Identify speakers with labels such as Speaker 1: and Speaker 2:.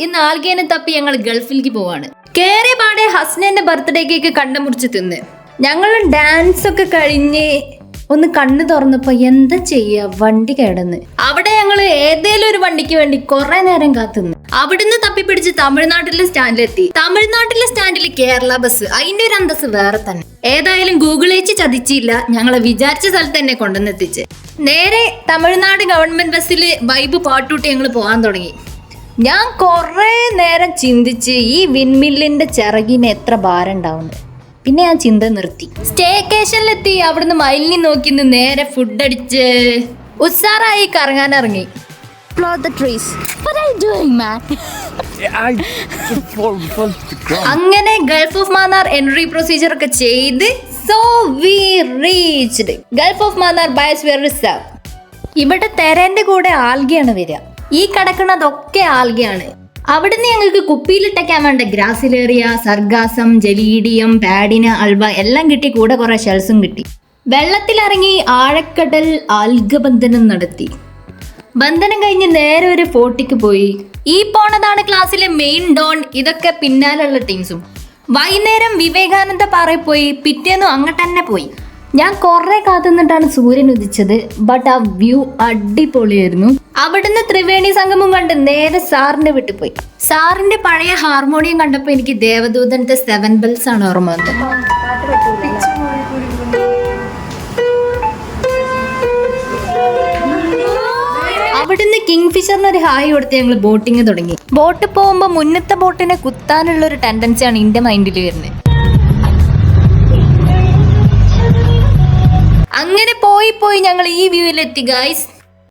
Speaker 1: ഇന്ന് ആൽഗേനെ തപ്പി ഞങ്ങൾ ഗൾഫിലേക്ക് പോവാണ്. കേറിയ പാടെ ഹസ്നന്റെ ബർത്ത്ഡേ കേക്ക് കണ്ടുമുറിച്ച് തിന്ന് ഞങ്ങൾ ഡാൻസ് ഒക്കെ കഴിഞ്ഞ് ഒന്ന് കണ്ണു തുറന്നപ്പോ എന്താ ചെയ്യാ, വണ്ടി കേടന്ന്. അവിടെ ഞങ്ങൾ ഏതേലും ഒരു വണ്ടിക്ക് വേണ്ടി കുറെ നേരം കാത്തുനിന്നു. അവിടുന്ന് തപ്പിപ്പിടിച്ച് തമിഴ്നാട്ടിലെ സ്റ്റാൻഡിലെത്തി. തമിഴ്നാട്ടിലെ സ്റ്റാൻഡിൽ കേരള ബസ്, അതിന്റെ ഒരു അന്തസ് വേറെ തന്നെ. ഏതായാലും ഗൂഗിൾ ഏച്ചി ചതിച്ചില്ല, ഞങ്ങളെ വിചാരിച്ച സ്ഥലത്ത് തന്നെ കൊണ്ടുവന്നെത്തിച്ച്. നേരെ തമിഴ്നാട് ഗവൺമെന്റ് ബസ്സിൽ വൈബ് പാട്ടൂട്ടി ഞങ്ങൾ പോകാൻ തുടങ്ങി. ഞാൻ കുറെ നേരം ചിന്തിച്ച് ഈ വിൻമില്ലിന്റെ ചിറകിന് എത്ര ഭാരം ഉണ്ടാവുന്നത്. പിന്നെ ഞാൻ ചിന്ത നിർത്തി. സ്റ്റേക്കേഷനിലെത്തി. അവിടുന്ന് മയിലിനെ നോക്കി നേരെ ഫുഡ് അടിച്ച് ഉത്സാറായി കറങ്ങാൻ ഇറങ്ങി. അങ്ങനെ Gulf of Mannar entry procedure ഒക്കെ ചെയ്ത് so we reached Gulf of Mannar biosphere reserve. ഇവിടെ തെരന്റെ കൂടെ ആൽഗയാണ് വരിക. ഈ കിടക്കുന്നതൊക്കെ ആൽഗയാണ്. അവിടുന്ന് ഞങ്ങൾക്ക് കുപ്പിയിലിട്ടേക്കാൻ വേണ്ട ഗ്രാസിലേറിയ, സർഗാസം, ജലീഡിയം, പാഡിന, അൾബ എല്ലാം കിട്ടി. കൂടെ കുറെ ഷെൽസും കിട്ടി. വെള്ളത്തിലിറങ്ങി ആഴക്കടൽ ആൽഗബന്ധനം നടത്തി. ബന്ധനം കഴിഞ്ഞ് നേരെ ഒരു ഫോർട്ടിക്ക് പോയി. ഈ പോണതാണ് ക്ലാസ്സിലെ മെയിൻ ഡോൺ. ഇതൊക്കെ പിന്നാലുള്ള ടീംസും. വൈകുന്നേരം വിവേകാനന്ദ പാറയിൽ പോയി. പിറ്റേന്നും അങ്ങോട്ട് തന്നെ പോയി. ഞാൻ കുറെ കാത്തുനിന്നിട്ടാണ് സൂര്യൻ ഉദിച്ചത്. ബട്ട് ആ വ്യൂ അടിപൊളിയായിരുന്നു. അവിടുന്ന് ത്രിവേണി സംഗമം കണ്ട് നേരെ സാറിന്റെ വീട്ടിൽ പോയി. സാറിന്റെ പഴയ ഹാർമോണിയം കണ്ടപ്പോ എനിക്ക് ദേവദൂതന്റെ 7 bells ആണ് ഓർമ്മ വന്നത്. അവിടുന്ന് കിങ് ഫിഷറിന് ഒരു ഹായ് കൊടുത്ത് ഞങ്ങൾ ബോട്ടിങ് തുടങ്ങി. ബോട്ട് പോകുമ്പോ മുന്നത്തെ ബോട്ടിനെ കുത്താനുള്ള ഒരു ടെൻഡൻസിയാണ് എന്റെ മൈൻഡിൽ വരുന്നത്. അങ്ങനെ പോയി ഞങ്ങൾ ഈ വ്യൂവിലെത്തി ഗൈസ്.